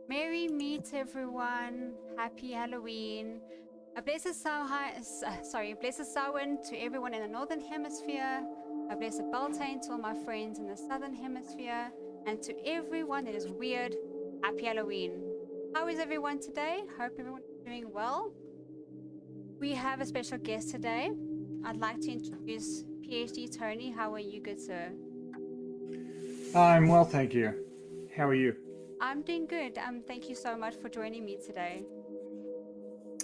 Merry meet everyone. Happy Halloween. A blessed Samhain to everyone in the Northern Hemisphere. A blessed Beltane to all my friends in the Southern Hemisphere. And to everyone that is weird, happy Halloween. How is everyone today? Hope everyone is doing well. We have a special guest today. I'd like to introduce PhD Tony. How are you, good sir? I'm well, thank you. How are you? I'm doing good. Thank you so much for joining me today.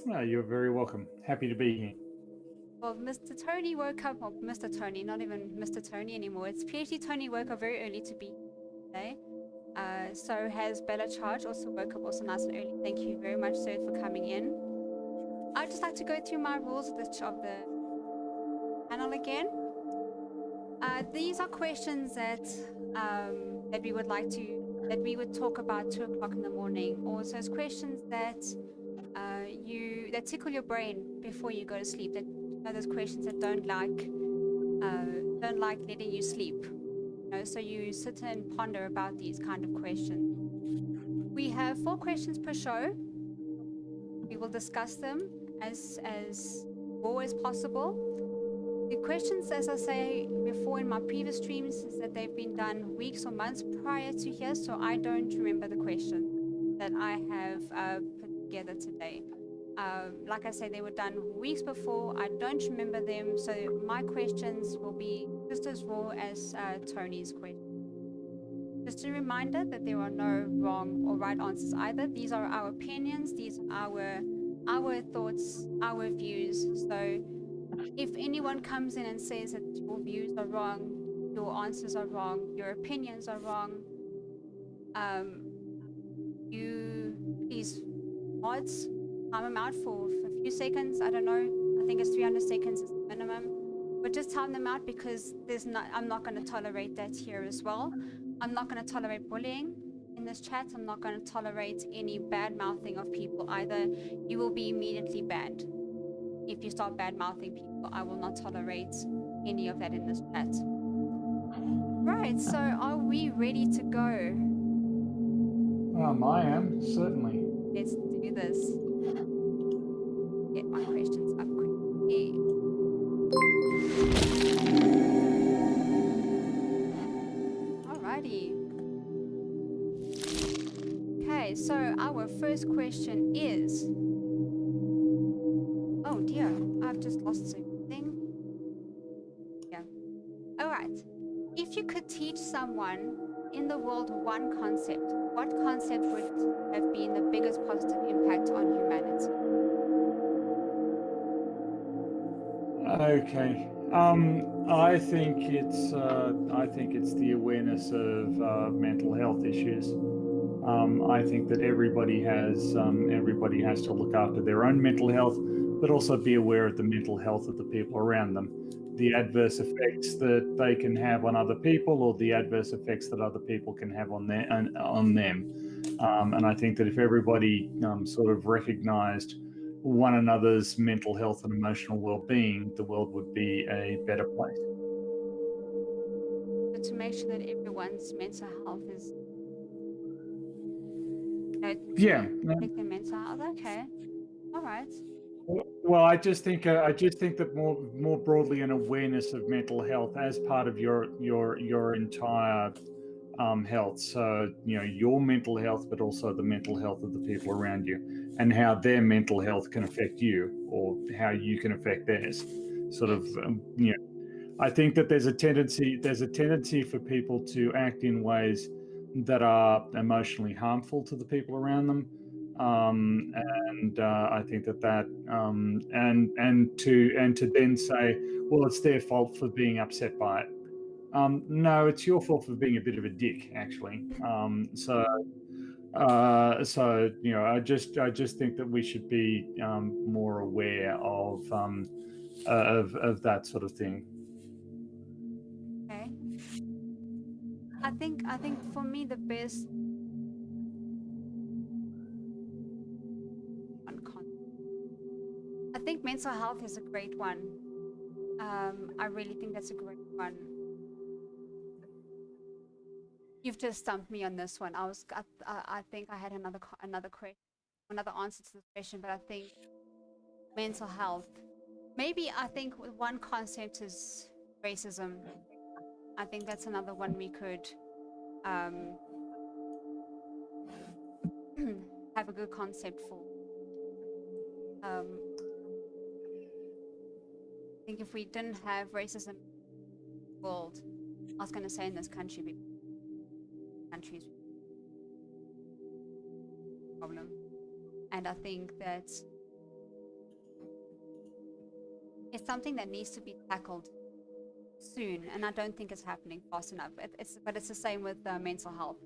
Well, you're very welcome. Happy to be here. Well, Mr. Tony woke up, well, Mr. Tony, not even Mr. Tony anymore. It's PhD Tony woke up very early to be here today. So has Bella Charge, also woke up also nice and early. Thank you very much, sir, for coming in. I'd just like to go through my rules of the panel again. These are questions that we would talk about 2 o'clock in the morning. Also, it's questions that that tickle your brain before you go to sleep. That those questions that don't like letting you sleep. So you sit and ponder about these kind of questions. We have 4 questions per show. We will discuss them as raw as possible. The questions, as I say before in my previous streams, is that they've been done weeks or months prior to here, so I don't remember the question that I have put together today. Like I say, they were done weeks before. I don't remember them, so my questions will be just as raw as Tony's questions. Just a reminder that there are no wrong or right answers either. These are our opinions. These are our thoughts, our views. So if anyone comes in and says that your views are wrong, your answers are wrong, your opinions are wrong, you please, mods, time them out for a few seconds. I don't know. I think it's 300 seconds is the minimum. But just time them out because I'm not going to tolerate that here as well. I'm not going to tolerate bullying in this chat. I'm not going to tolerate any bad mouthing of people either. You will be immediately banned. If you start bad mouthing people, I will not tolerate any of that in this chat. Right, so are we ready to go? I am, certainly. Let's do this. Get my questions up quickly. Alrighty. Okay, so our first question is... Oh dear, I've just lost something. Yeah. Alright. If you could teach someone in the world one concept, what concept would have been the biggest positive impact on humanity? Okay. I think it's the awareness of mental health issues. I think that everybody has to look after their own mental health, but also be aware of the mental health of the people around them, the adverse effects that they can have on other people, or the adverse effects that other people can have on them. And I think that if everybody sort of recognized one another's mental health and emotional well-being, the world would be a better place. But to make sure that everyone's mental health is, protect their mental health. Okay, all right. Well, I just think that more broadly, an awareness of mental health as part of your entire health. So, your mental health, but also the mental health of the people around you, and how their mental health can affect you, or how you can affect theirs. Sort of, I think that there's a tendency for people to act in ways that are emotionally harmful to the people around them. And I think that and to then say, well, it's their fault for being upset by it. No, it's your fault for being a bit of a dick, actually. I just think that we should be more aware of that sort of thing. Okay. I think for me the best I think mental health is a great one. I really think that's a great one. You've just stumped me on this one. I think I had another question, another answer to this question, but I think mental health. Maybe I think one concept is racism. I think that's another one we could have a good concept for. I think if we didn't have racism in the world, I was going to say in this country, countries problem, and I think that it's something that needs to be tackled soon, and I don't think it's happening fast enough. But it's the same with mental health.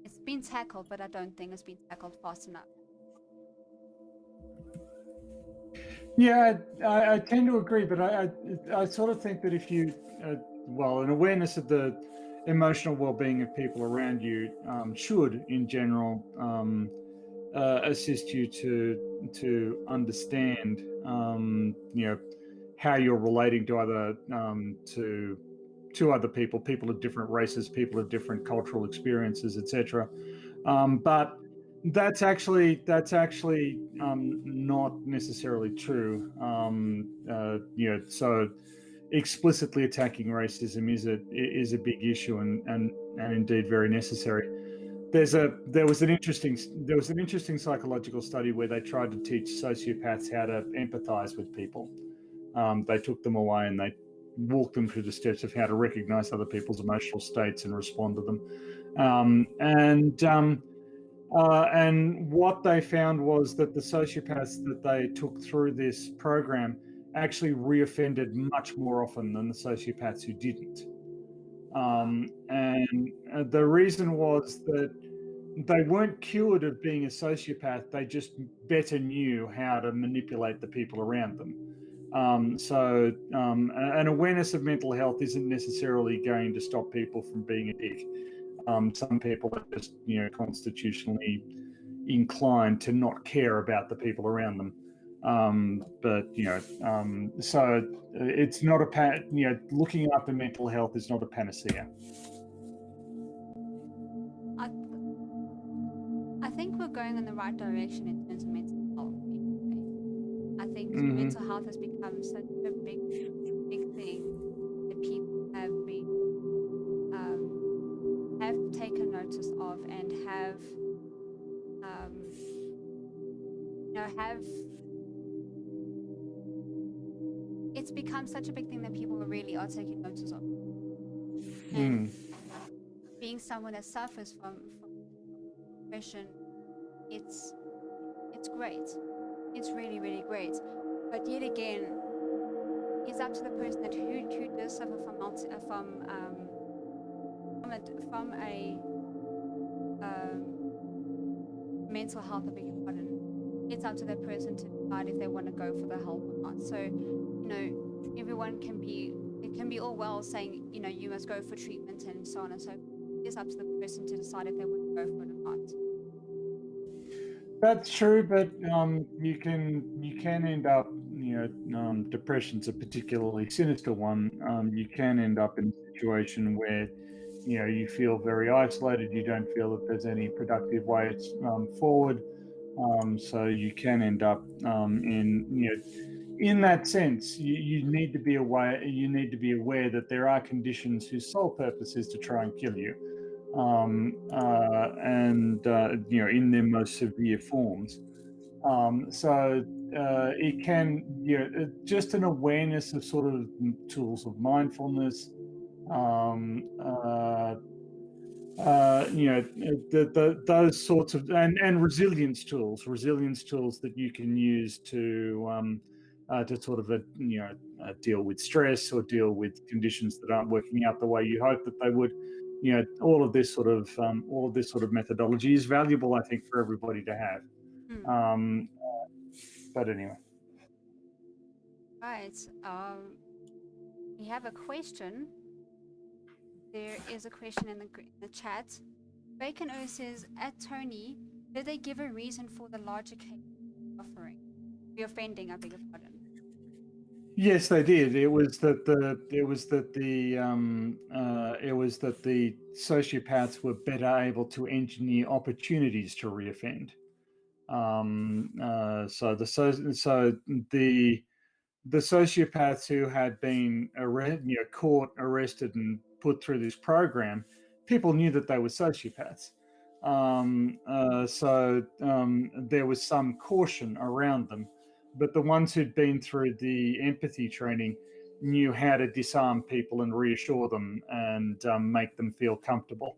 It's been tackled, but I don't think it's been tackled fast enough. Yeah, I tend to agree, but I sort of think that if you, an awareness of the emotional well-being of people around you should, in general, assist you to understand, how you're relating to other people of different races, people of different cultural experiences, etc. But that's actually not necessarily true. So explicitly attacking racism is a big issue and indeed very necessary. There was an interesting psychological study where they tried to teach sociopaths how to empathize with people. They took them away and they walked them through the steps of how to recognize other people's emotional states and respond to them. And what they found was that the sociopaths that they took through this program actually reoffended much more often than the sociopaths who didn't. And the reason was that they weren't cured of being a sociopath, they just better knew how to manipulate the people around them. An awareness of mental health isn't necessarily going to stop people from being a dick. Some people are just, constitutionally inclined to not care about the people around them. So it's not looking after mental health is not a panacea. I think we're going in the right direction in terms of mental health. I think mental health has become such a big thing that people have taken notice of and have it's become such a big thing that people really are taking notice of. And being someone that suffers from depression, it's great. It's really, really great. But yet again, it's up to the person that who does suffer from a mental health, I beg your pardon. It's up to that person to decide if they want to go for the help or not. So, everyone can be all well saying, you must go for treatment and so on and so forth. It's up to the person to decide if they want to go for it or not. That's true, but you can end up, depression's a particularly sinister one. You can end up in a situation where, you feel very isolated. You don't feel that there's any productive way forward. So you can end up in that sense. You need to be aware. You need to be aware that there are conditions whose sole purpose is to try and kill you. and in their most severe forms. It can, just an awareness of sort of tools of mindfulness, um, uh, those sorts of and resilience tools that you can use to sort of deal with stress or deal with conditions that aren't working out the way you hope that they would. All of this sort of methodology is valuable, I think, for everybody to have. Hmm. Um, but anyway. Right. We have a question. There is a question in the chat. Bacon O says, at Tony, did they give a reason for the larger cake offering? Be offending, I beg your pardon. Yes, they did. It was that the sociopaths were better able to engineer opportunities to reoffend. So the sociopaths who had been caught, arrested, and put through this program, people knew that they were sociopaths. There was some caution around them, but the ones who'd been through the empathy training knew how to disarm people and reassure them and make them feel comfortable.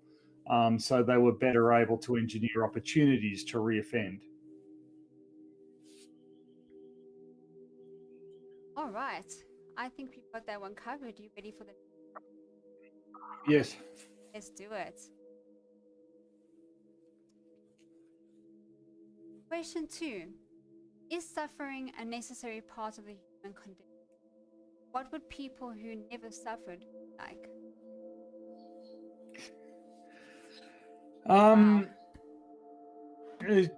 So they were better able to engineer opportunities to reoffend. All right. I think we've got that one covered. You ready for the... Yes. Let's do it. Question 2. Is suffering a necessary part of the human condition? What would people who never suffered like? Wow.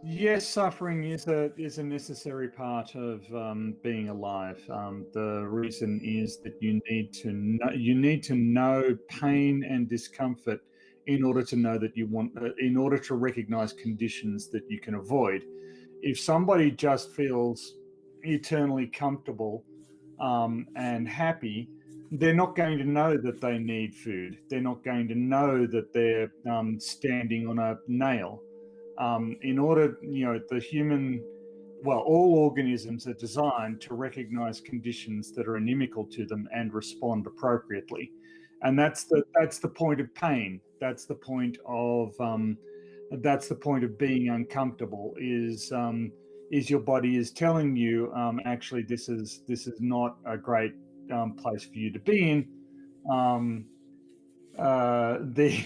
Yes, suffering is a necessary part of being alive. The reason is that you need to know pain and discomfort in order to know that in order to recognize conditions that you can avoid. If somebody just feels eternally comfortable and happy, they're not going to know that they need food. They're not going to know that they're standing on a nail. In order, all organisms are designed to recognize conditions that are inimical to them and respond appropriately. And that's the point of pain. That's the point of being uncomfortable. Is your body is telling you, actually, this is not a great place for you to be in. The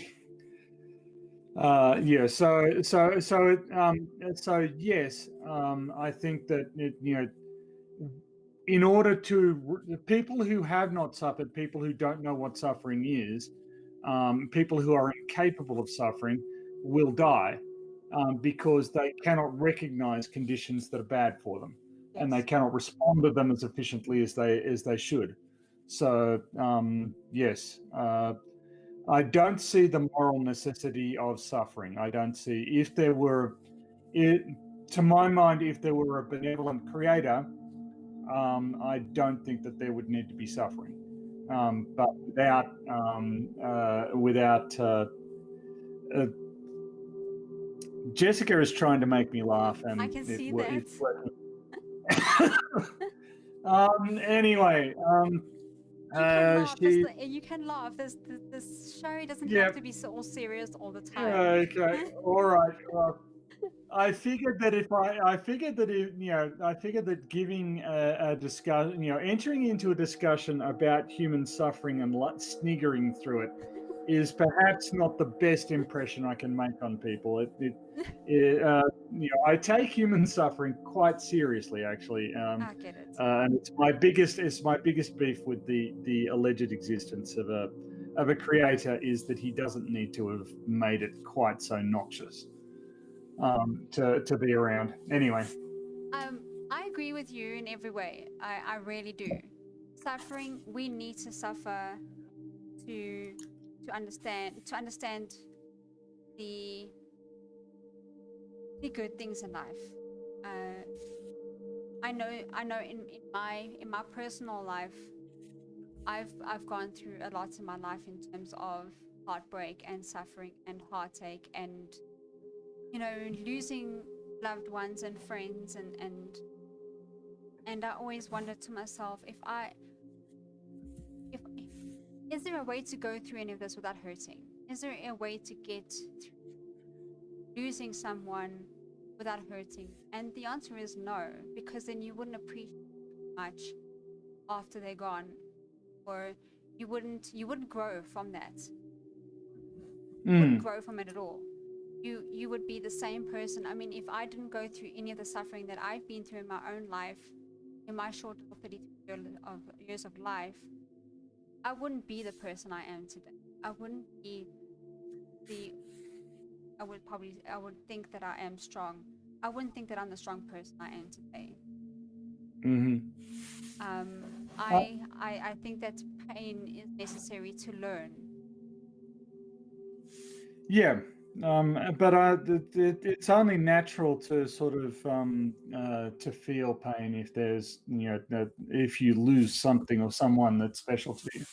Yeah, yes, I think that in order to people who have not suffered, people who don't know what suffering is, people who are incapable of suffering will die because they cannot recognize conditions that are bad for them, and they Yes. cannot respond to them as efficiently as they should. So yes. I don't see the moral necessity of suffering. I don't see if there were, it, to my mind, if there were a benevolent creator, I don't think that there would need to be suffering. But without Jessica is trying to make me laugh, I and can see that. it's working. Anyway, You can laugh. she, You can laugh. This show doesn't yeah, have to be so all serious all the time. okay, all right. Well, I figured that if, I figured that giving a discussion, entering into a discussion about human suffering and sniggering through it is perhaps not the best impression I can make on people. I take human suffering quite seriously, actually, I get it. and it's my biggest beef with the alleged existence of a creator is that he doesn't need to have made it quite so noxious to be around. Anyway. I agree with you in every way. I really do. Suffering, we need to suffer to understand the the good things in life. Uh, I know in my personal life, I've gone through a lot in my life in terms of heartbreak and suffering and heartache and, you know, losing loved ones and friends, and I always wondered to myself, if is there a way to go through any of this without hurting? Is there a way to get through losing someone without hurting? And the answer is no, because then you wouldn't appreciate much after they're gone, or you wouldn't grow from that. You wouldn't grow from it at all. You would be the same person. I mean, if I didn't go through any of the suffering that I've been through in my own life, in my short little 33 years of life, I wouldn't be the person I am today. I wouldn't be the. I would think that I am strong. I wouldn't think that I'm the strong person I am today. I think that pain is necessary to learn. Yeah, but it's only natural to sort of to feel pain if there's, you know, if you lose something or someone that's special to you.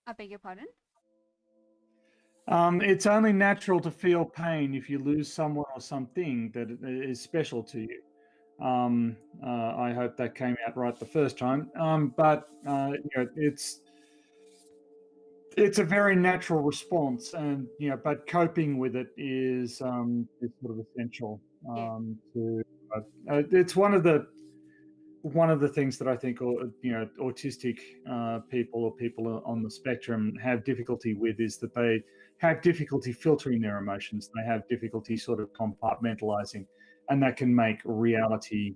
I beg your pardon? It's only natural to feel pain if you lose someone or something that is special to you. I hope that came out right the first time. But you know, it's a very natural response, and you know, but coping with it is sort of essential. Yeah. To It's one of the things that I think, or you know, autistic people or people on the spectrum have difficulty with is that they have difficulty filtering their emotions. They have difficulty sort of compartmentalizing, and that can make reality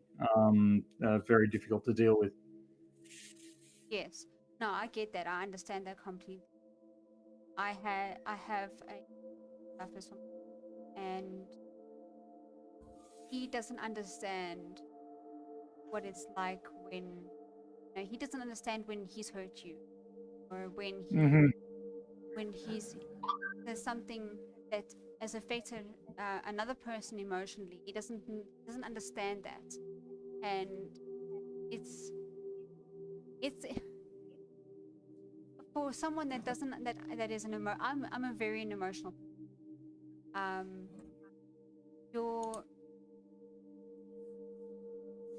very difficult to deal with. Yes. No, I get that. I understand that completely. I have a suffers from, and he doesn't understand what it's like when, you know, he doesn't understand when he's hurt you, or Hmm. when there's something that has affected another person emotionally. He doesn't understand that, and it's for someone that doesn't that is I'm a very an emotional um your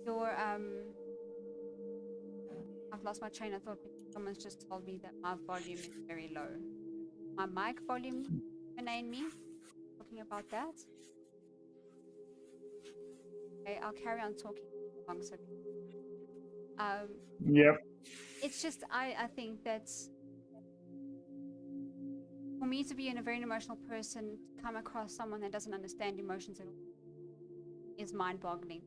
your I've lost my train of thought because someone's just told me that my volume is very low. My mic volume, benign me talking about that. Okay, I'll carry on talking long. So um Yep. it's just I think that for me to be a very emotional person, to come across someone that doesn't understand emotions at all is mind-boggling.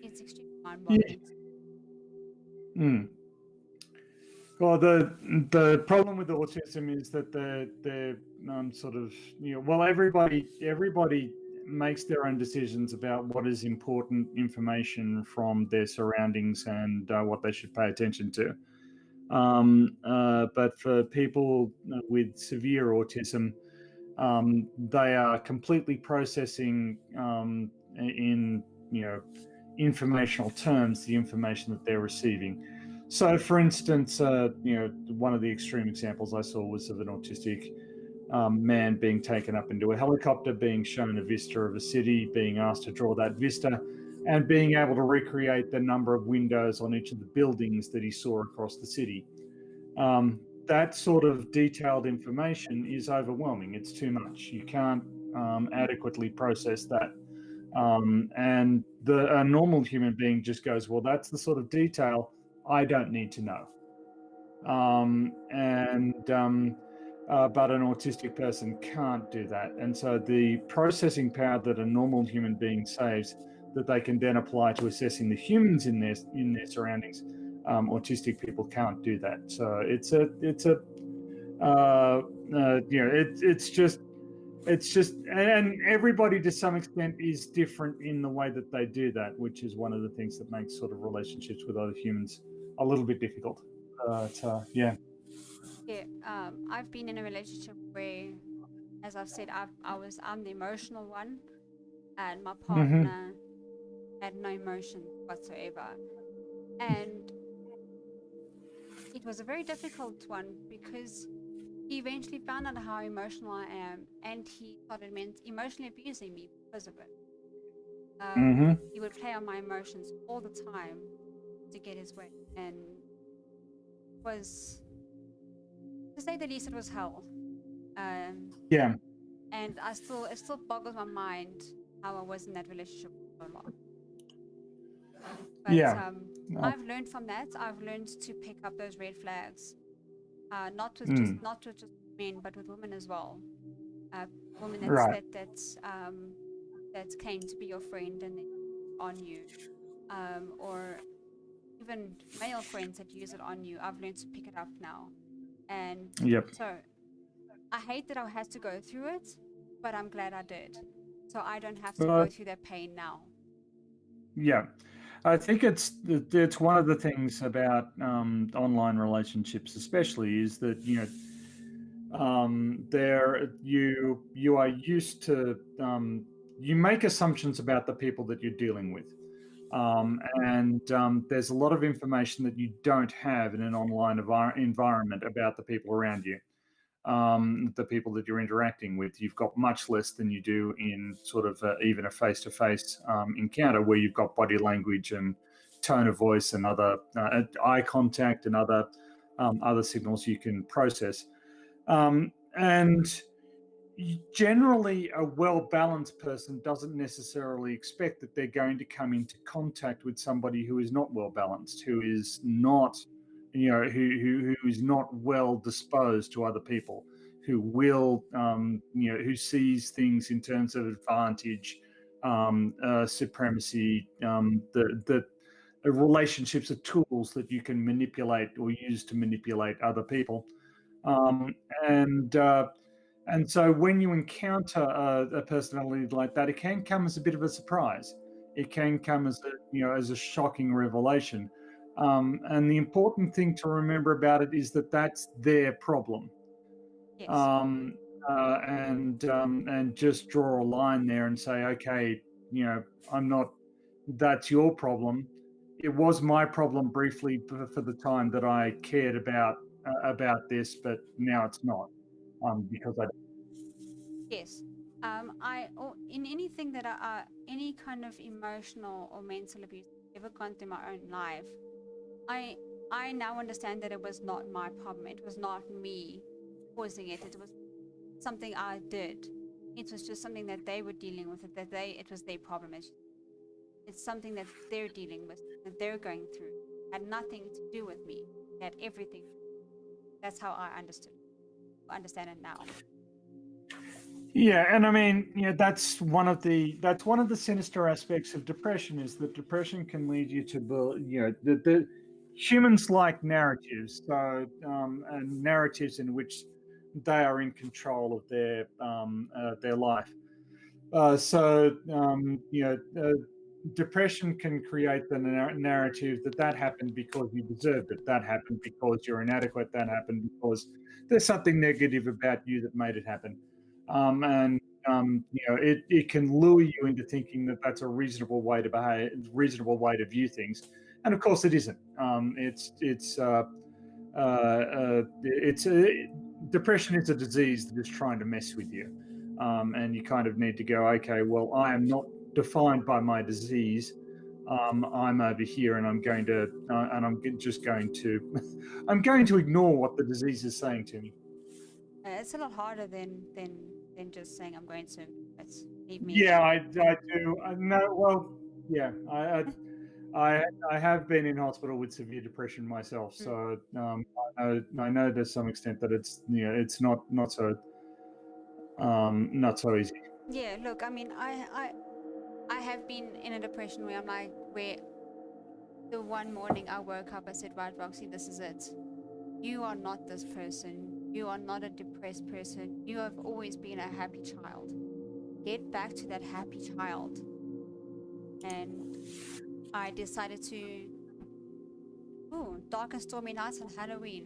It's extremely Yeah. mind-boggling. Mm. Well, the problem with autism is that they're sort of, you know, well, everybody makes their own decisions about what is important information from their surroundings and what they should pay attention to. But for people with severe autism, they are completely processing in, you know, informational terms the information that they're receiving. So, for instance, you know, one of the extreme examples I saw was of an autistic man being taken up into a helicopter, being shown a vista of a city, being asked to draw that vista, and being able to recreate the number of windows on each of the buildings that he saw across the city. That sort of detailed information is overwhelming. It's too much. You can't adequately process that. And a normal human being just goes, well, that's the sort of detail I don't need to know. But an autistic person can't do that. And so the processing power that a normal human being saves, that they can then apply to assessing the humans in their surroundings, autistic people can't do that. So you know, it's just, and everybody to some extent is different in the way that they do that, which is one of the things that makes sort of relationships with other humans a little bit difficult. Yeah. Yeah, I've been in a relationship where, as I've said, I'm the emotional one, and my Hmm. partner had no emotion whatsoever. And it was a very difficult one because he eventually found out how emotional I am, and he started emotionally abusing me because of it. Mm-hmm. He would play on my emotions all the time to get his way, and was, to say the least, it was hell. Um, Yeah. and it still boggles my mind how I was in that relationship for so long. But Yeah. I've learned from that. I've learned to pick up those red flags, not with Mm. just men, but with women as well. Women Right. that claim to be your friend and then on you, or even male friends that use it on you. I've learned to pick it up now, and Yep. so I hate that I had to go through it, but I'm glad I did, so I don't have to Uh, go through that pain now. yeah. I think it's one of the things about online relationships, especially, is that there you are used to you make assumptions about the people that you're dealing with, and there's a lot of information that you don't have in an online environment about the people around you, the people that you're interacting with. You've got much less than you do in sort of even a face-to-face encounter, where you've got body language and tone of voice and other eye contact and other signals you can process. And generally, a well-balanced person doesn't necessarily expect that they're going to come into contact with somebody who is not well-balanced, who is not, who is not well disposed to other people, who will, who sees things in terms of advantage, supremacy, the relationships are tools that you can manipulate or use to manipulate other people. Um, and uh, and so when you encounter a personality like that, it can come as a bit of a surprise. It can come as as a shocking revelation. And the important thing to remember about it is that that's their problem. Yes. Um, and just draw a line there and say, okay, I'm not. That's your problem. It was my problem briefly for the time that I cared about this, but now it's not, because I. Yes. In anything any kind of emotional or mental abuse I've ever gone through my own life, I I now understand that it was not my problem. It was not me causing it. It was something I did. It was just something that they were dealing with. It was their problem. It's something that they're dealing with, that they're going through. It had nothing to do with me. It had everything. That's how I understand it now. Yeah, and I mean, that's one of the sinister aspects of depression, is that depression can lead you to the humans like narratives, so and narratives in which they are in control of their life. Depression can create the narrative that happened because you deserved it, that happened because you're inadequate, that happened because there's something negative about you that made it happen. And it can lure you into thinking that that's a reasonable way to behave, reasonable way to view things, and of course it isn't. Depression is a disease that is trying to mess with you, and you kind of need to go, okay, well, I am not defined by my disease. I'm over here, and I'm just going to, I'm going to ignore what the disease is saying to me. It's a lot harder than just saying I'm going to. Let's leave me Yeah, alone. I do. I know. Well, yeah, I have been in hospital with severe depression myself, Mm. so I know to some extent that it's not so easy. Yeah, look, I mean, I have been in a depression where where the one morning I woke up, I said, right, Roxy, this is it. You are not this person. You are not a depressed person. You have always been a happy child. Get back to that happy child. And I decided to, dark and stormy nights on Halloween.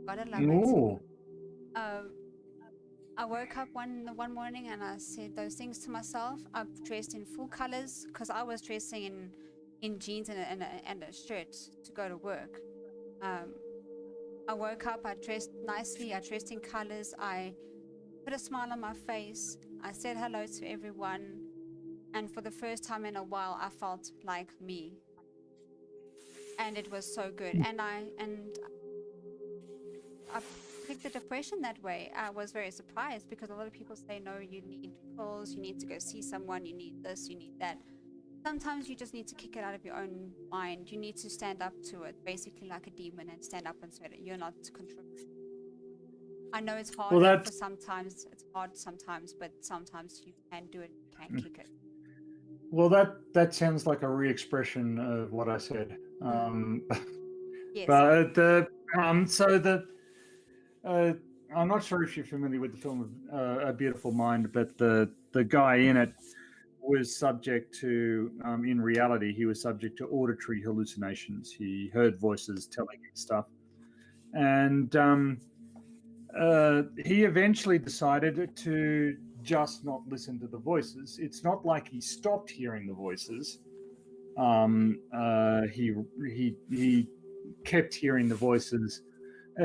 Gotta love it. Ooh. Um, I woke up one morning and I said those things to myself. I dressed in full colors because I was dressing in jeans and a shirt to go to work. Um, I woke up, I dressed nicely, I dressed in colors, I put a smile on my face, I said hello to everyone, and for the first time in a while, I felt like me, and it was so good. And I picked the depression that way. I was very surprised because a lot of people say, no, you need pills, you need to go see someone, you need this, you need that. Sometimes you just need to kick it out of your own mind. You need to stand up to it, basically like a demon, and stand up and say that you're not to control. I know it's hard Well, for sometimes, it's hard sometimes, but sometimes you can do it, you can kick it. well, that sounds like a re-expression of what I said. Yes. But so the I'm not sure if you're familiar with the film A Beautiful Mind, but the guy in it was subject to, in reality, he was subject to auditory hallucinations. He heard voices telling him stuff, and he eventually decided to just not listen to the voices. It's not like he stopped hearing the voices. He kept hearing the voices.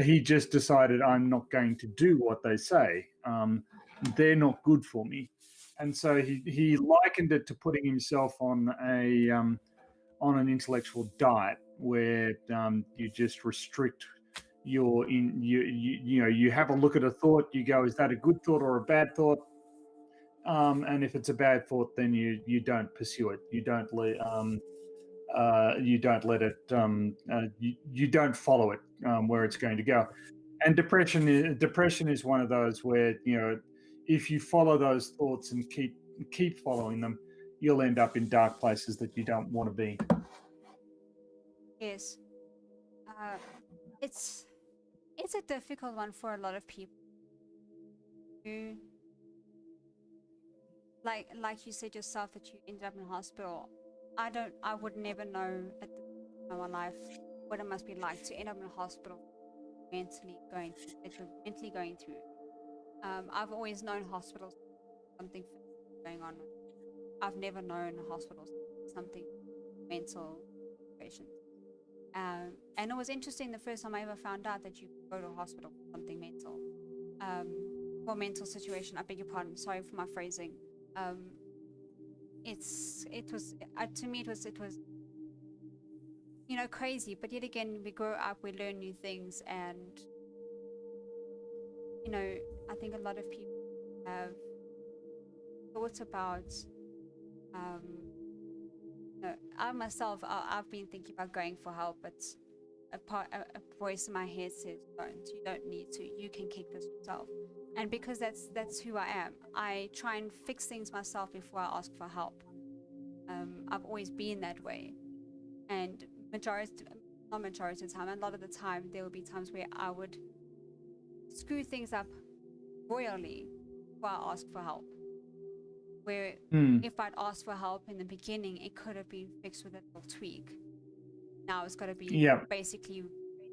He just decided, I'm not going to do what they say. They're not good for me. And so he likened it to putting himself on an intellectual diet where you just restrict you have a look at a thought, you go, is that a good thought or a bad thought? And if it's a bad thought, then you don't pursue it. You don't let it. You don't follow it where it's going to go. And depression is one of those where, if you follow those thoughts and keep following them, you'll end up in dark places that you don't want to be. Yes. It's a difficult one for a lot of people. Like you said yourself that you ended up in hospital. I would never know at the time of my life what it must be like to end up in a hospital mentally going through. I've always known hospitals something going on. I've never known hospitals something mental situations. And it was interesting the first time I ever found out that you could go to a hospital for something mental, for a mental situation. I beg your pardon. Sorry for my phrasing. To me it was crazy. But yet again, we grow up, we learn new things, and I think a lot of people have thought about. I myself, I've been thinking about going for help, but a voice in my head says, "Don't. You don't need to. You can kick this yourself." And because that's who I am, I try and fix things myself before I ask for help. I've always been that way, and not majority of the time, a lot of the time, there will be times where I would screw things up royally before I ask for help. Where if I'd asked for help in the beginning, it could have been fixed with a little tweak. Now it's got to be basically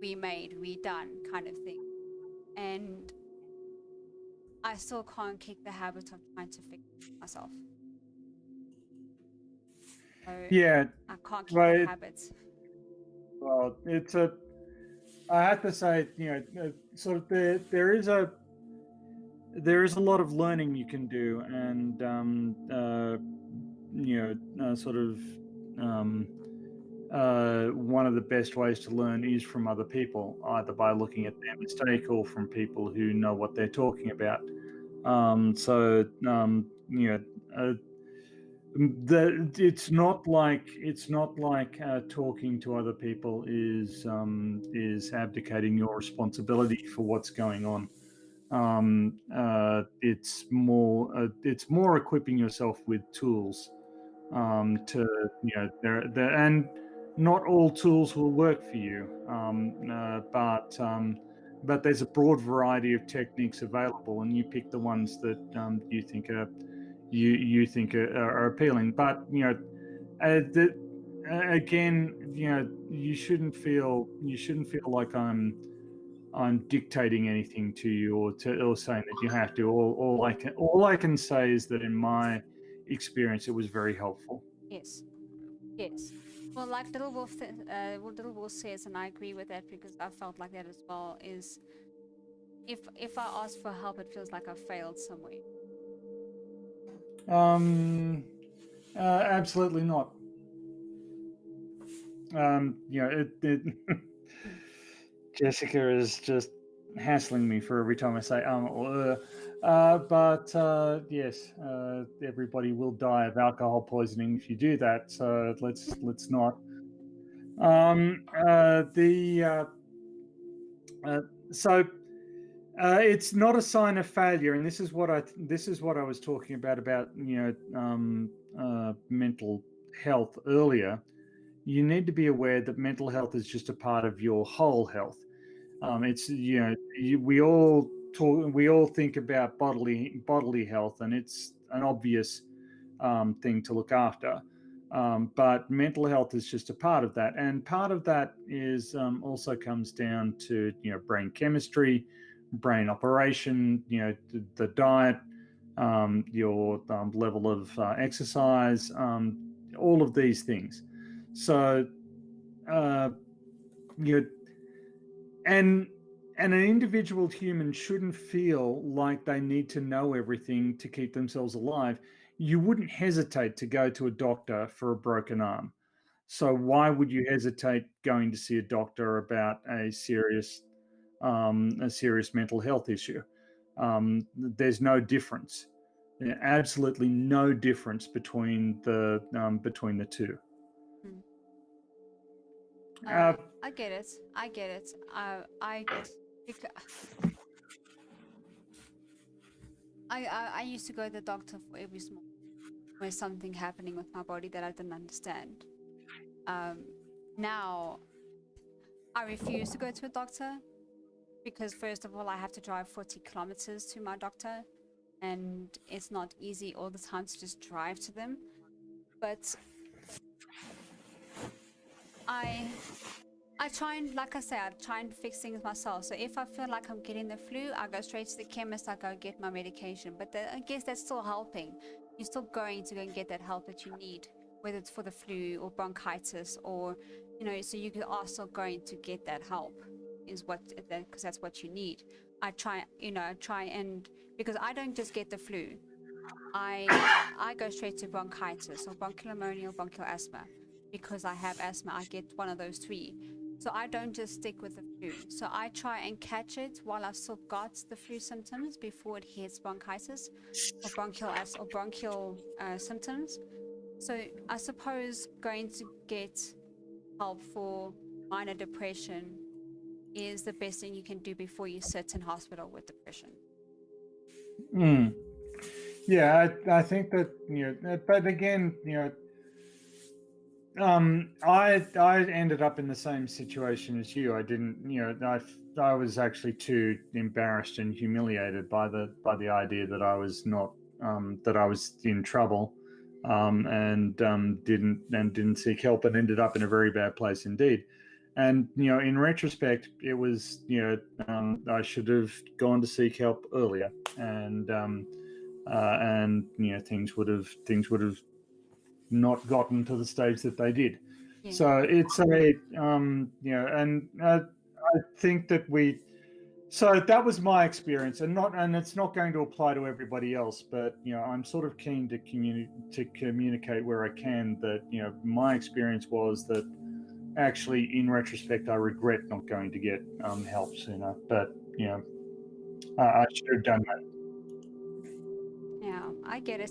remade, redone kind of thing. And I still can't kick the habit of trying to fix myself. So I can't kick the habit. Well, I have to say, sort of there is a lot of learning you can do, and one of the best ways to learn is from other people, either by looking at their mistake or from people who know what they're talking about. It's not like talking to other people is abdicating your responsibility for what's going on. It's more equipping yourself with tools to and not all tools will work for you, but there's a broad variety of techniques available, and you pick the ones that you think are appealing. But again, you shouldn't feel like I'm dictating anything to you or saying that you have to. All I can say is that in my experience, it was very helpful. Yes. Well, like Little Wolf, what Little Wolf says, and I agree with that because I felt like that as well. Is if I ask for help, it feels like I failed somewhere. Absolutely not. It Jessica is just hassling me for every time I say but yes, everybody will die of alcohol poisoning if you do that. So let's not. The so it's not a sign of failure, and this is what I was talking about mental health earlier. You need to be aware that mental health is just a part of your whole health. It's we all think about bodily health, and it's an obvious thing to look after. But mental health is just a part of that, and part of that is also comes down to brain chemistry, brain operation, the diet, your level of exercise, all of these things. So you and an individual human shouldn't feel like they need to know everything to keep themselves alive. You wouldn't hesitate to go to a doctor for a broken arm. So why would you hesitate going to see a doctor about a serious mental health issue? There's no difference, absolutely no difference between the two. Hmm. Uh, I get it. I get it. Bec- I used to go to the doctor for every small where something happening with my body that I didn't understand. Now I refuse to go to a doctor because first of all I have to drive 40 kilometers to my doctor, and it's not easy all the time to just drive to them. But I I try and, like I say, I try and fix things myself. So if I feel like I'm getting the flu, I go straight to the chemist, I go get my medication. But I guess that's still helping. You're still going to go and get that help that you need, whether it's for the flu or bronchitis or, so you are still going to get that help, is what, because that's what you need. I try and, because I don't just get the flu. I go straight to bronchitis or bronchial pneumonia or bronchial asthma. Because I have asthma, I get one of those three. So I don't just stick with the flu. So I try and catch it while I've still got the flu symptoms before it hits bronchitis or bronchial symptoms. So I suppose going to get help for minor depression is the best thing you can do before you sit in hospital with depression. mm, yeah, I think that but again, I ended up in the same situation as you. I didn't, I was actually too embarrassed and humiliated by the idea that I was not that I was in trouble, and didn't seek help and ended up in a very bad place indeed. And in retrospect, it was I should have gone to seek help earlier, and things would have not gotten to the stage that they did. Yeah. So it's a and I think that so that was my experience, and it's not going to apply to everybody else. But I'm sort of keen to communicate where I can that my experience was that actually, in retrospect, I regret not going to get help sooner. But I should have done that. Yeah, I get it.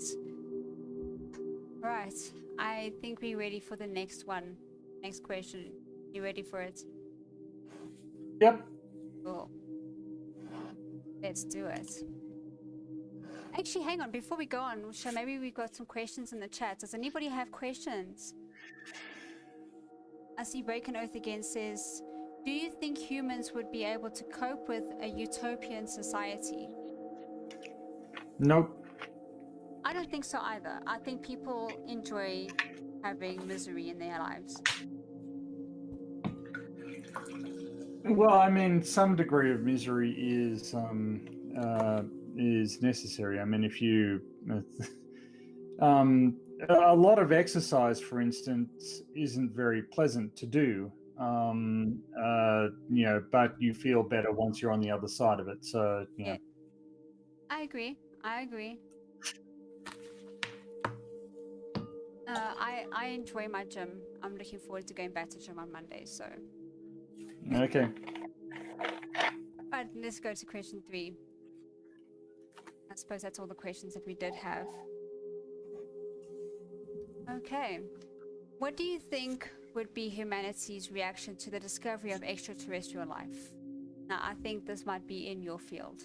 Right. I think we're ready for the next one. Next question. You ready for it? Yep. Cool. Let's do it. Actually, hang on. Before we go on, maybe we got some questions in the chat. Does anybody have questions? I see Break an Oath again says, do you think humans would be able to cope with a utopian society? Nope. I don't think so either. I think people enjoy having misery in their lives. Well, I mean, some degree of misery is necessary. I mean, if you, a lot of exercise, for instance, isn't very pleasant to do. But you feel better once you're on the other side of it. So, Yeah, I agree. I agree. I enjoy my gym. I'm looking forward to going back to gym on Monday. So, Okay. but let's go to question 3. I suppose that's all the questions that we did have. Okay. What do you think would be humanity's reaction to the discovery of extraterrestrial life? Now, I think this might be in your field.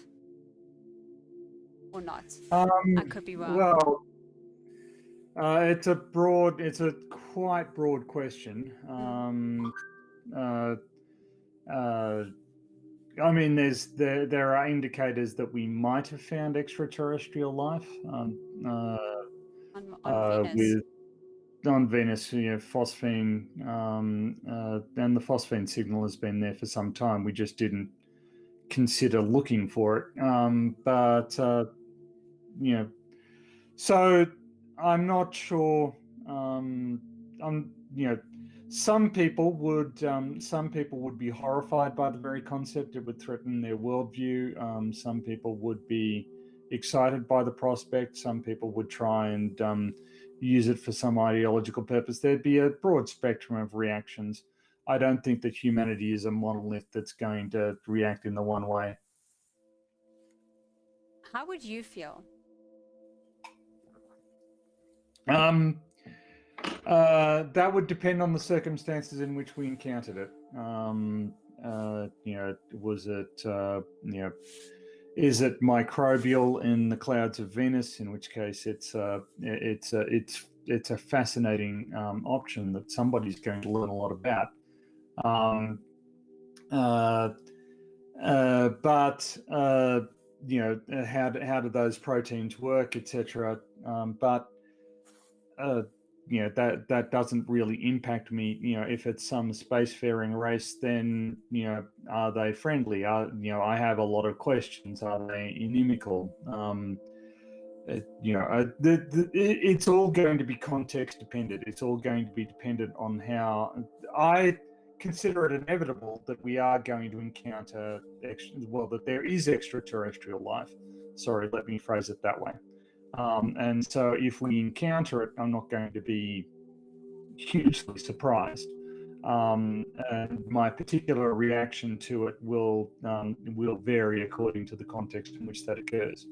Or not. I could be wrong. Well, it's a quite broad question. I mean, there are indicators that we might have found extraterrestrial life On Venus. on Venus, phosphine, and the phosphine signal has been there for some time. We just didn't consider looking for it. So I'm not sure. Some people would be horrified by the very concept. It would threaten their worldview. Some people would be excited by the prospect. Some people would try and use it for some ideological purpose. There'd be a broad spectrum of reactions. I don't think that humanity is a monolith that's going to react in the one way. How would you feel? That would depend on the circumstances in which we encountered it. Was it, is it microbial in the clouds of Venus? In which case, it's a fascinating option that somebody's going to learn a lot about. But how do those proteins work, etc. That doesn't really impact me. If it's some spacefaring race, then are they friendly? I have a lot of questions. Are they inimical? It's all going to be context dependent. It's all going to be dependent on how. I consider it inevitable that we are going to encounter that there is extraterrestrial life. Sorry, let me phrase it that way. And so if we encounter it, I'm not going to be hugely surprised. And my particular reaction to it will vary according to the context in which that occurs.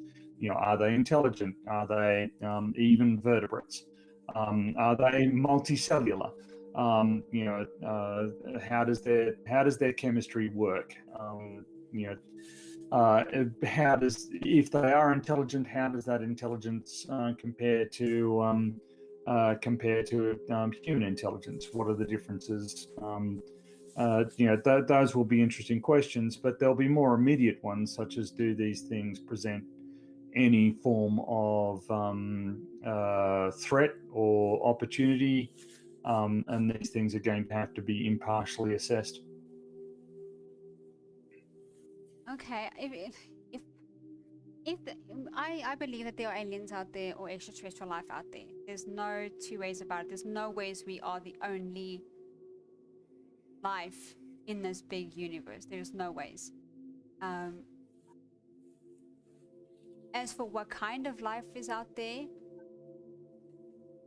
Are they intelligent? Are they even vertebrates? Are they multicellular? How does their chemistry work? If they are intelligent, how does that intelligence compare to human intelligence? What are the differences? Those will be interesting questions, but there'll be more immediate ones, such as, do these things present any form of threat or opportunity? And these things are going to have to be impartially assessed. Okay, I believe that there are aliens out there or extraterrestrial life out there. There's no two ways about it. There's no ways we are the only life in this big universe. There's no ways. As for what kind of life is out there,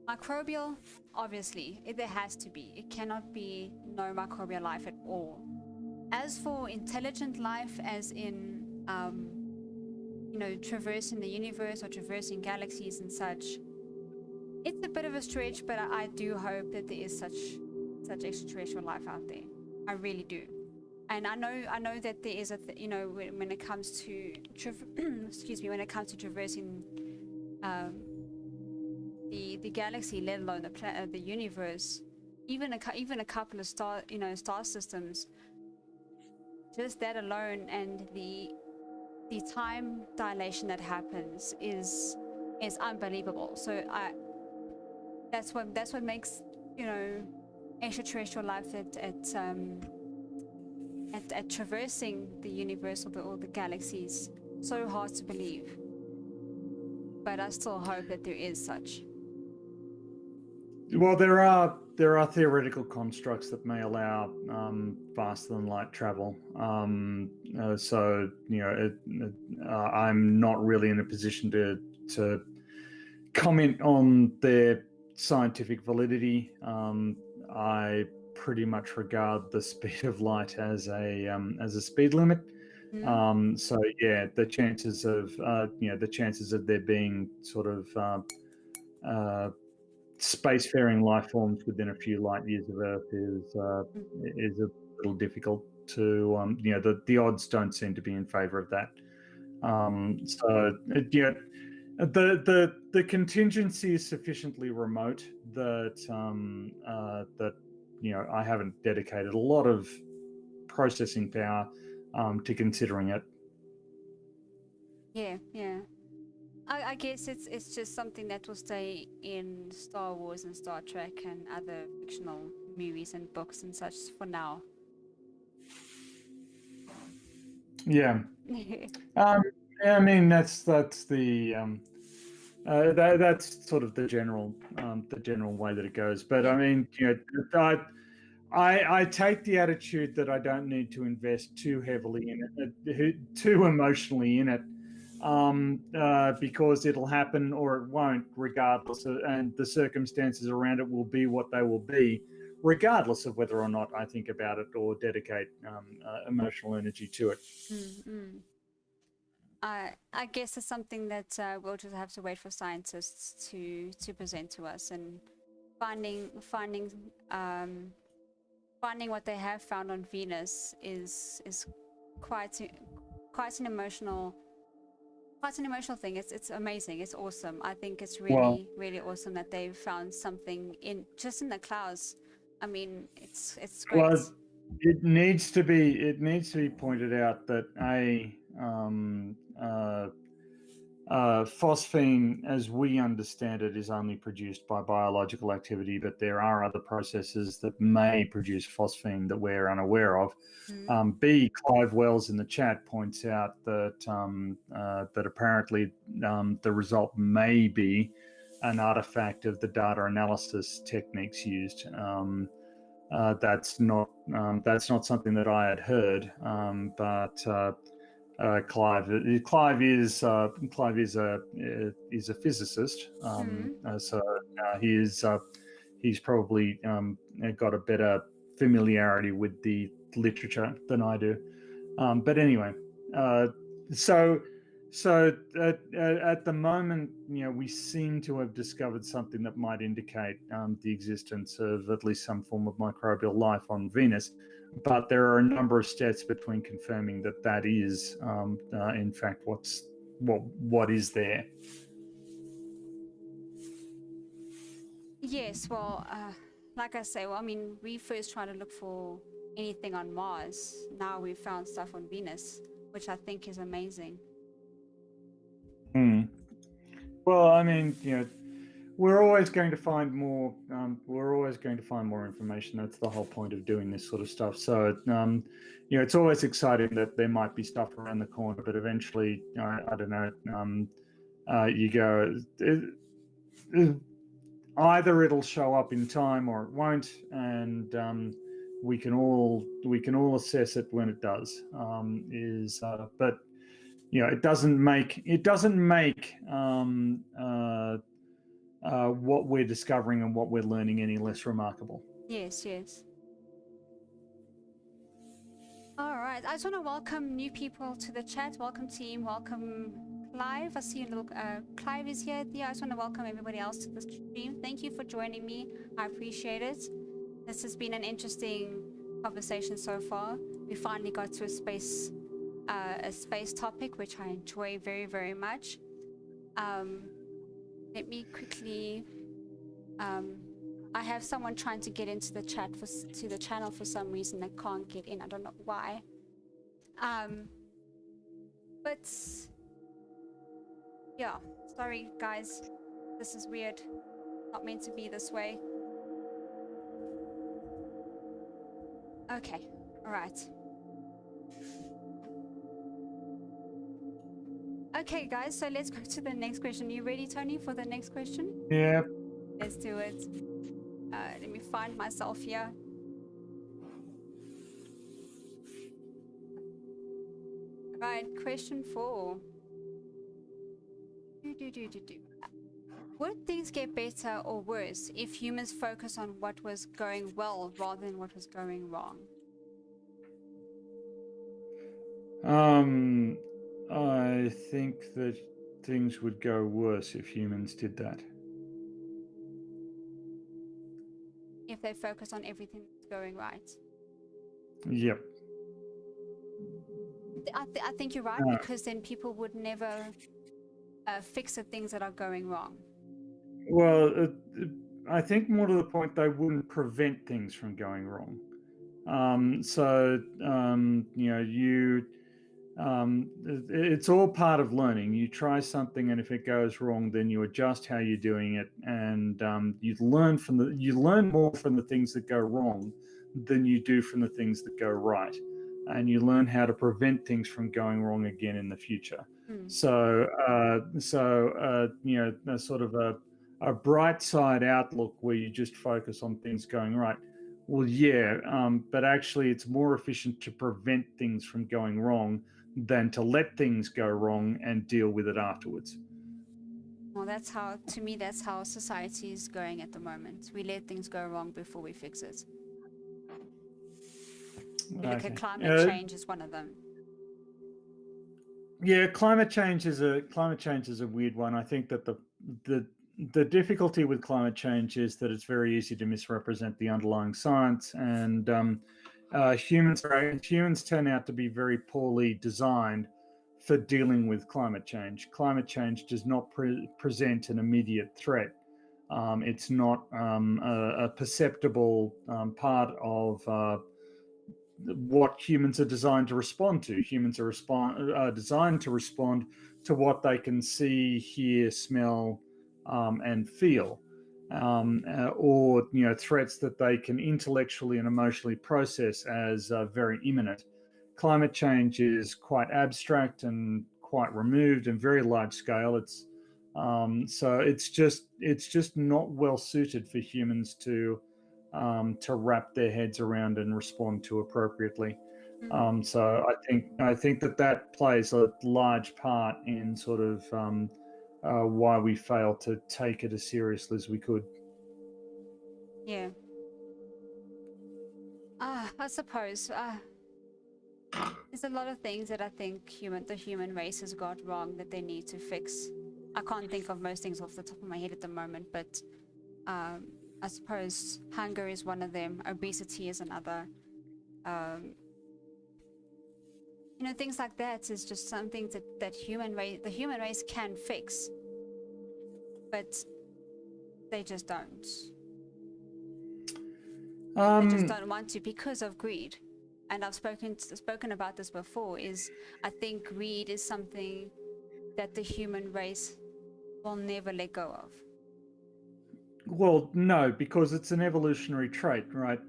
microbial, obviously, there has to be. It cannot be no microbial life at all. As for intelligent life, as in, traversing the universe or traversing galaxies and such, it's a bit of a stretch, but I do hope that there is such extraterrestrial life out there. I really do. And I know that there is when it comes to when it comes to traversing the galaxy, let alone the universe, even a couple of star systems, just that alone, and the time dilation that happens is unbelievable. So that's what makes extraterrestrial life at traversing the universe or the galaxies so hard to believe. But I still hope that there is such. Well, there are theoretical constructs that may allow faster than light travel. So I'm not really in a position to comment on their scientific validity. I pretty much regard the speed of light as a speed limit. So yeah, the chances of there being sort of spacefaring life forms within a few light years of Earth is a little difficult to the odds don't seem to be in favor of that. The contingency is sufficiently remote that I haven't dedicated a lot of processing power to considering it. Yeah. I guess it's just something that will stay in Star Wars and Star Trek and other fictional movies and books and such for now. Yeah. I mean that's that's sort of the general way that it goes. But I mean, I take the attitude that I don't need to invest too heavily in it, too emotionally in it, because it'll happen or it won't, regardless, and the circumstances around it will be what they will be, regardless of whether or not I think about it or dedicate emotional energy to it. I guess it's something that we'll just have to wait for scientists to present to us, and finding what they have found on Venus is quite an emotional thing. It's amazing. It's awesome. I think it's really awesome that they've found something in the clouds. I mean, it's great. Well, it needs to be pointed out that phosphine, as we understand it, is only produced by biological activity, but there are other processes that may produce phosphine that we're unaware of. B. Clive Wells in the chat points out that apparently the result may be an artifact of the data analysis techniques used. That's not something that I had heard, but Clive is a physicist, so he's probably got a better familiarity with the literature than I do. But anyway, so at the moment, we seem to have discovered something that might indicate the existence of at least some form of microbial life on Venus. But there are a number of steps between confirming that is, in fact, what is there. Yes, well, like I say, I mean, we first tried to look for anything on Mars. Now we've found stuff on Venus, which I think is amazing. Well, I mean, we're always going to find more. We're always going to find more information. That's the whole point of doing this sort of stuff. So, it's always exciting that there might be stuff around the corner, but eventually, I don't know. You go. Either it'll show up in time or it won't, and we can all assess it when it does. But it doesn't make what we're discovering and what we're learning any less remarkable. Yes. All right. I just want to welcome new people to the chat. Welcome, team. Welcome, Clive. I see you, little Clive is here. Yeah, I just want to welcome everybody else to the stream. Thank you for joining me. I appreciate it. This has been an interesting conversation so far. We finally got to a space topic, which I enjoy very, very much. Let me quickly. I have someone trying to get into the chat to the channel for some reason. They can't get in. I don't know why. But yeah, sorry guys. This is weird. Not meant to be this way. Okay. All right. Okay, guys, so let's go to the next question. You ready, Tony, for the next question? Yeah. Let's do it. Let me find myself here. Right, question 4. Would things get better or worse if humans focus on what was going well rather than what was going wrong? I think that things would go worse if humans did that. If they focus on everything that's going right. Yep. I think you're right, because then people would never fix the things that are going wrong. Well, I think more to the point, they wouldn't prevent things from going wrong. It's all part of learning. You try something, and if it goes wrong, then you adjust how you're doing it, and you learn more from the things that go wrong than you do from the things that go right, and you learn how to prevent things from going wrong again in the future. So, sort of a bright side outlook where you just focus on things going right. Well, yeah, but actually, it's more efficient to prevent things from going wrong than to let things go wrong and deal with it afterwards. Well, that's how society is going at the moment. We let things go wrong before we fix it. You look at climate change is one of them. Yeah, climate change is a weird one. I think that the difficulty with climate change is that it's very easy to misrepresent the underlying science, and humans turn out to be very poorly designed for dealing with climate change. Climate change does not present an immediate threat. It's not a perceptible part of what humans are designed to respond to. Humans are designed to respond to what they can see, hear, smell, and feel, or threats that they can intellectually and emotionally process as very imminent. Climate change is quite abstract and quite removed and very large scale. So it's just not well suited for humans to wrap their heads around and respond to appropriately. So I think that plays a large part in sort of why we fail to take it as seriously as we could. Yeah. I suppose there's a lot of things that I think the human race has got wrong that they need to fix. I can't think of most things off the top of my head at the moment, but I suppose hunger is one of them. Obesity is another. Things like that is just something that the human race can fix, but they just don't. They just don't want to because of greed. And I've spoken about this before. I think greed is something that the human race will never let go of. Well, no, because it's an evolutionary trait, right?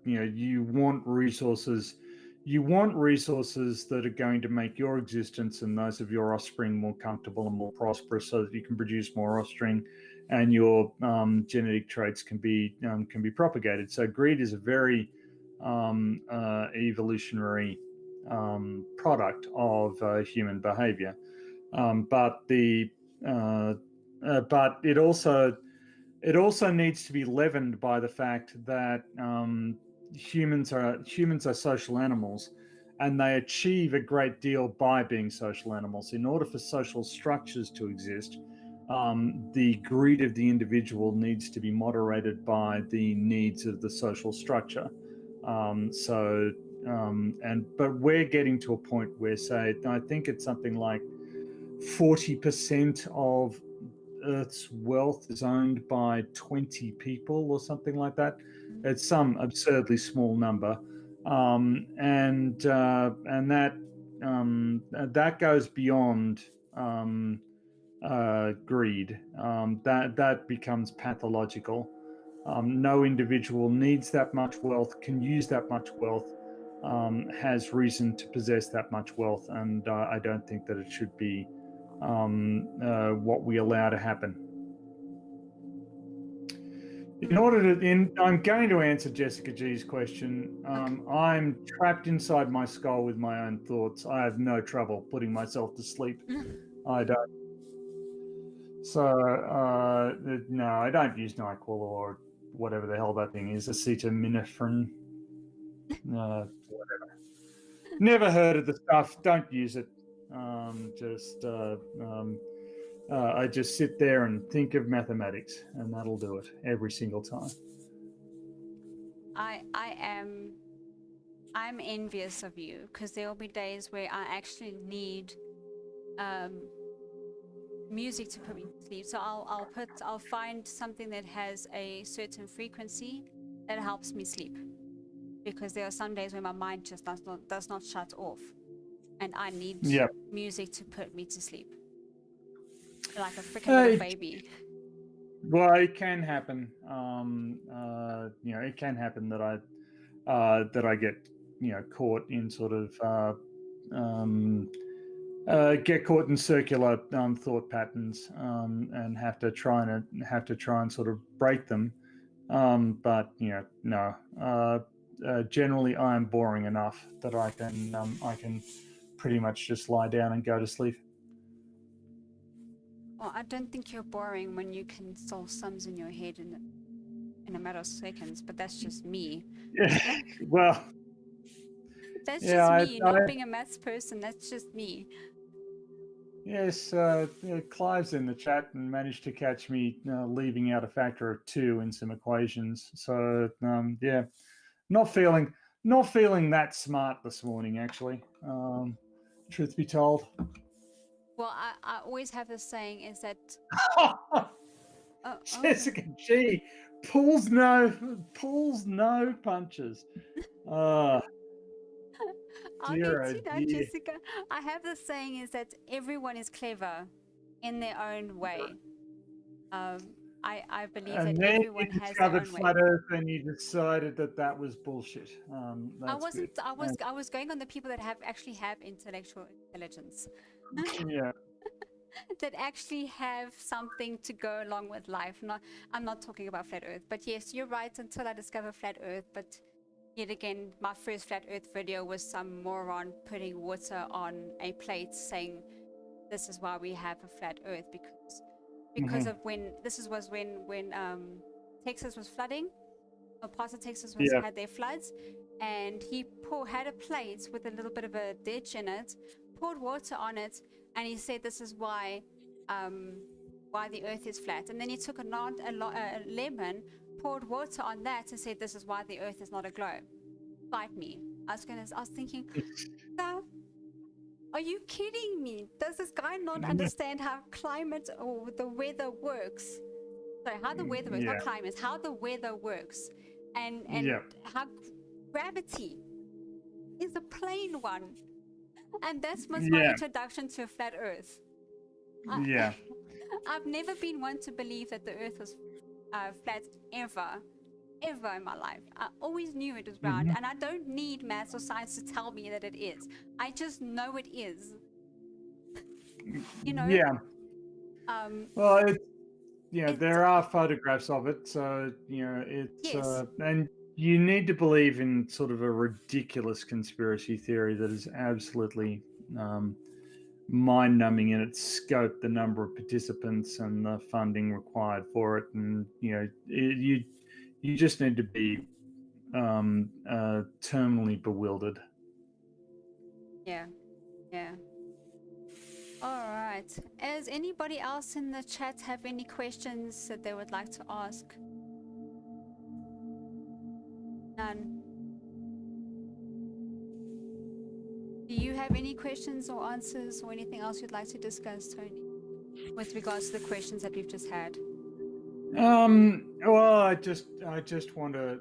You want resources. You want resources that are going to make your existence and those of your offspring more comfortable and more prosperous, so that you can produce more offspring, and your genetic traits can be propagated. So greed is a very evolutionary product of human behavior, but it also needs to be leavened by the fact that humans are social animals, and they achieve a great deal by being social animals. In order for social structures to exist, the greed of the individual needs to be moderated by the needs of the social structure. But we're getting to a point where, say, I think it's something like 40% of Earth's wealth is owned by 20 people or something like that. It's some absurdly small number, and that goes beyond greed. That becomes pathological. No individual needs that much wealth, can use that much wealth, has reason to possess that much wealth, and I don't think that it should be what we allow to happen. I'm going to answer Jessica G's question. I'm trapped inside my skull with my own thoughts. I have no trouble putting myself to sleep. I don't. So no, I don't use NyQuil or whatever the hell that thing is, acetaminophen. Whatever. Never heard of the stuff. Don't use it. I just sit there and think of mathematics, and that'll do it every single time. I'm envious of you, because there'll be days where I actually need music to put me to sleep. So I'll find something that has a certain frequency that helps me sleep, because there are some days where my mind just does not shut off, and I need music to put me to sleep, like a freaking little baby. Well, it can happen. It can happen that I get caught in sort of get caught in circular thought patterns and have to try and sort of break them. But no. Generally, I am boring enough that I can pretty much just lie down and go to sleep. Well, I don't think you're boring when you can solve sums in your head in a matter of seconds, but that's just me. Yeah. Well, that's just me, not being a maths person. That's just me. Yes, Clive's in the chat and managed to catch me leaving out a factor of 2 in some equations. So yeah, not feeling that smart this morning, actually. Truth be told. Well, I always have this saying is that Jessica G pulls no punches. I'll dear, get to that, Jessica. I have this saying is that everyone is clever in their own way. I believe that everyone has their own way. And then you discovered flat Earth, and you decided that was bullshit. I wasn't. Good. I was going on the people that actually have intellectual intelligence. Yeah. That actually have something to go along with life. I'm not talking about flat Earth, but yes, you're right. Until I discovered flat Earth, but yet again, my first flat Earth video was some moron putting water on a plate, saying this is why we have a flat Earth, because of when Texas was flooding, or parts of Texas had their floods, and he had a plate with a little bit of a ditch in it, poured water on it, and he said this is why the Earth is flat. And then he took a lemon, poured water on that, and said this is why the Earth is not a globe. Fight me. I was thinking, are you kidding me? Does this guy not understand how climate or the weather works? So how the weather works, not climate, how the weather works, and how gravity is a plain one. And that's my introduction to a flat Earth. I've never been one to believe that the Earth was flat ever in my life. I always knew it was round, and I don't need maths or science to tell me that it is. I just know it is. Yeah. Well, there are photographs of it, so it's and you need to believe in sort of a ridiculous conspiracy theory that is absolutely mind-numbing in its scope, the number of participants and the funding required for it, and you just need to be terminally bewildered. Yeah. All right. Does anybody else in the chat have any questions that they would like to ask? None. Do you have any questions or answers or anything else you'd like to discuss, Tony, with regards to the questions that we've just had? Well, I just want to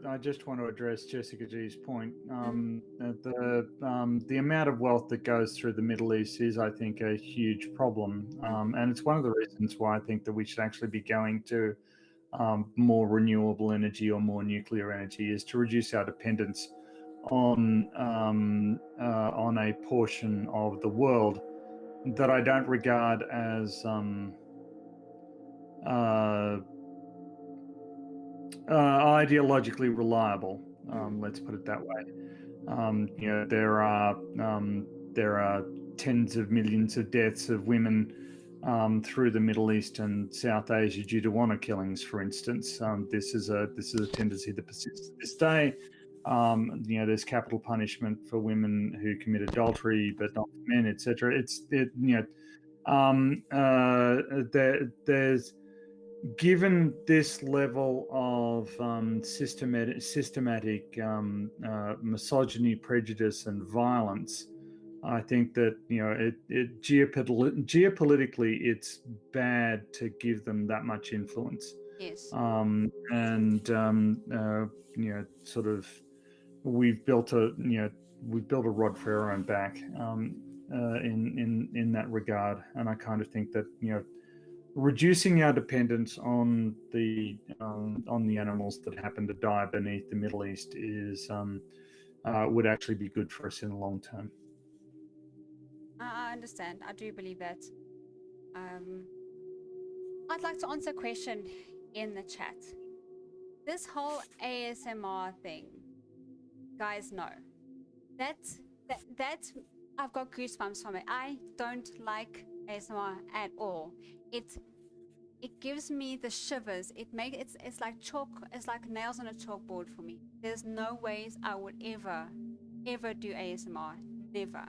address Jessica G's point. The amount of wealth that goes through the Middle East is, I think, a huge problem, and it's one of the reasons why I think that we should actually be going to more renewable energy or more nuclear energy, is to reduce our dependence on a portion of the world that I don't regard as ideologically reliable. Mm. Let's put it that way. There are tens of millions of deaths of women through the Middle East and South Asia due to honor killings, for instance. This is a tendency that persists to this day. There's capital punishment for women who commit adultery, but not for men, etc. There's given this level of systematic misogyny, prejudice, and violence, I think that geopolitically, it's bad to give them that much influence. Yes. Sort of, we've built a rod for our own back in that regard, and I kind of think that reducing our dependence on the animals that happen to die beneath the Middle East is would actually be good for us in the long term. I understand. I do believe that. I'd like to answer a question in the chat. This whole ASMR thing, guys, no. That I've got goosebumps from it. I don't like ASMR at all. It gives me the shivers. It's like chalk. It's like nails on a chalkboard for me. There's no ways I would ever do ASMR. Never.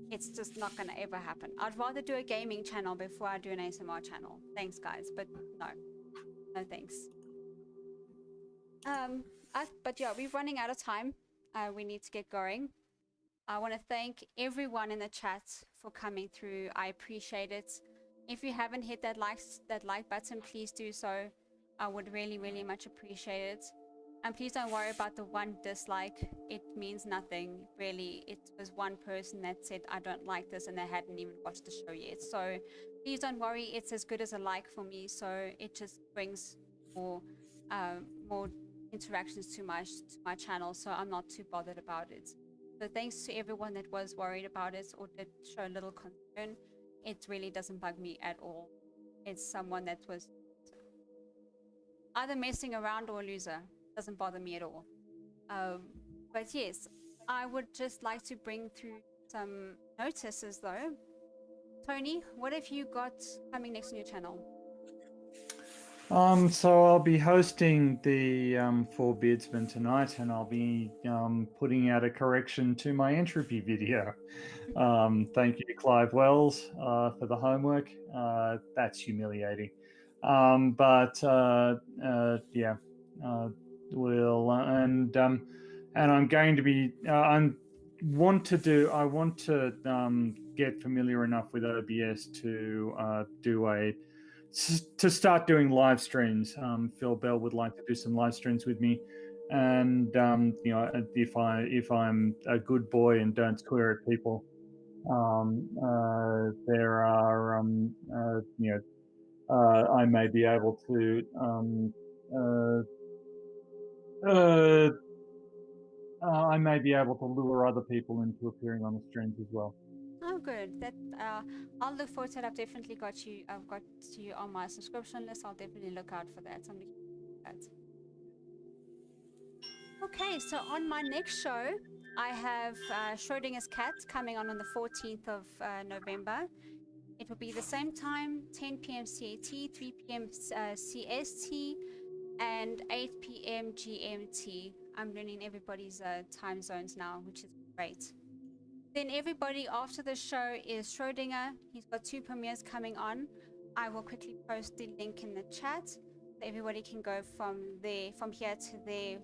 It's just not gonna ever happen. I'd rather do a gaming channel before I do an ASMR channel. Thanks, guys, but no thanks. But yeah, we're running out of time. We need to get going. I want to thank everyone in the chat for coming through. I appreciate it. If you haven't hit that like button, please do so. I would really, really much appreciate it. And please don't worry about the one dislike. It means nothing, really. It was one person that said, I don't like this, and they hadn't even watched the show yet. So please don't worry. It's as good as a like for me. So it just brings more interactions to my channel. So I'm not too bothered about it. So thanks to everyone that was worried about it or did show a little concern. It really doesn't bug me at all. It's someone that was either messing around or a loser. Doesn't bother me at all. But yes, I would just like to bring through some notices though. Tony, what have you got coming next on your channel? So I'll be hosting the Four Beardsmen tonight, and I'll be putting out a correction to my entropy video. Thank you to Clive Wells for the homework. That's humiliating. We'll and I'm going to be I want to get familiar enough with OBS to start doing live streams. Phil Bell would like to do some live streams with me, and if I'm a good boy and don't swear at people, there are I may be able to lure other people into appearing on the streams as well. Oh, good. That I'll look forward to it. I've definitely got you. I've got you on my subscription list. I'll definitely look out for that. I'm looking forward to that. Okay, so on my next show, I have Schrodinger's Cat coming on the 14th of November. It will be the same time, 10 p.m. CAT, 3 p.m. CST, and 8 p.m. GMT. I'm learning everybody's time zones now, which is great. Then everybody after the show is Schrodinger. He's got 2 premieres coming on. I will quickly post the link in the chat so everybody can go from here to there.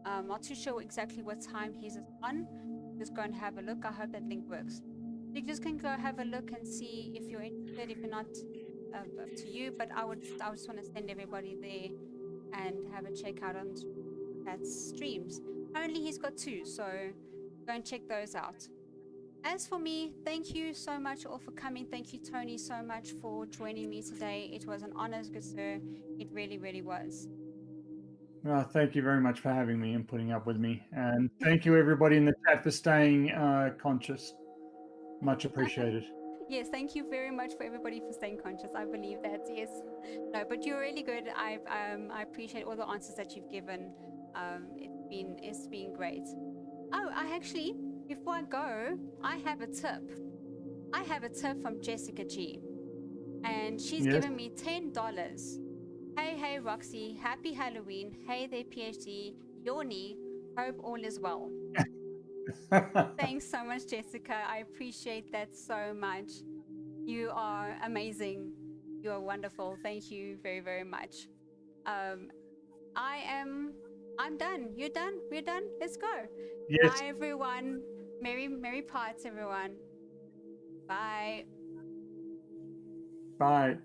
Not too sure exactly what time he's on. Just go and have a look. I hope that link works. You just can go have a look and see if you're interested. If you're not, up to you. But I just want to send everybody there and have a check out on that streams. Apparently he's got 2, so go and check those out. As for me, thank you so much all for coming. Thank you, Tony, so much for joining me today. It was an honor, good sir. It really, really was. Thank you very much for having me and putting up with me. And thank you, everybody in the chat, for staying conscious. Much appreciated. Yes, thank you very much for everybody for staying conscious. I believe that, yes. No, but you're really good. I appreciate all the answers that you've given. It's been great. Oh, I actually, before I go, I have a tip. I have a tip from Jessica G, and she's Yes. given me $10. Hey, Roxy, happy Halloween. Hey there, PhD. Yoni, hope all is well. Thanks so much, Jessica. I appreciate that so much. You are amazing. You are wonderful. Thank you very, very much. I'm done. You're done? We're done? Let's go. Yes. Bye, everyone. Merry parts, everyone. Bye. Bye.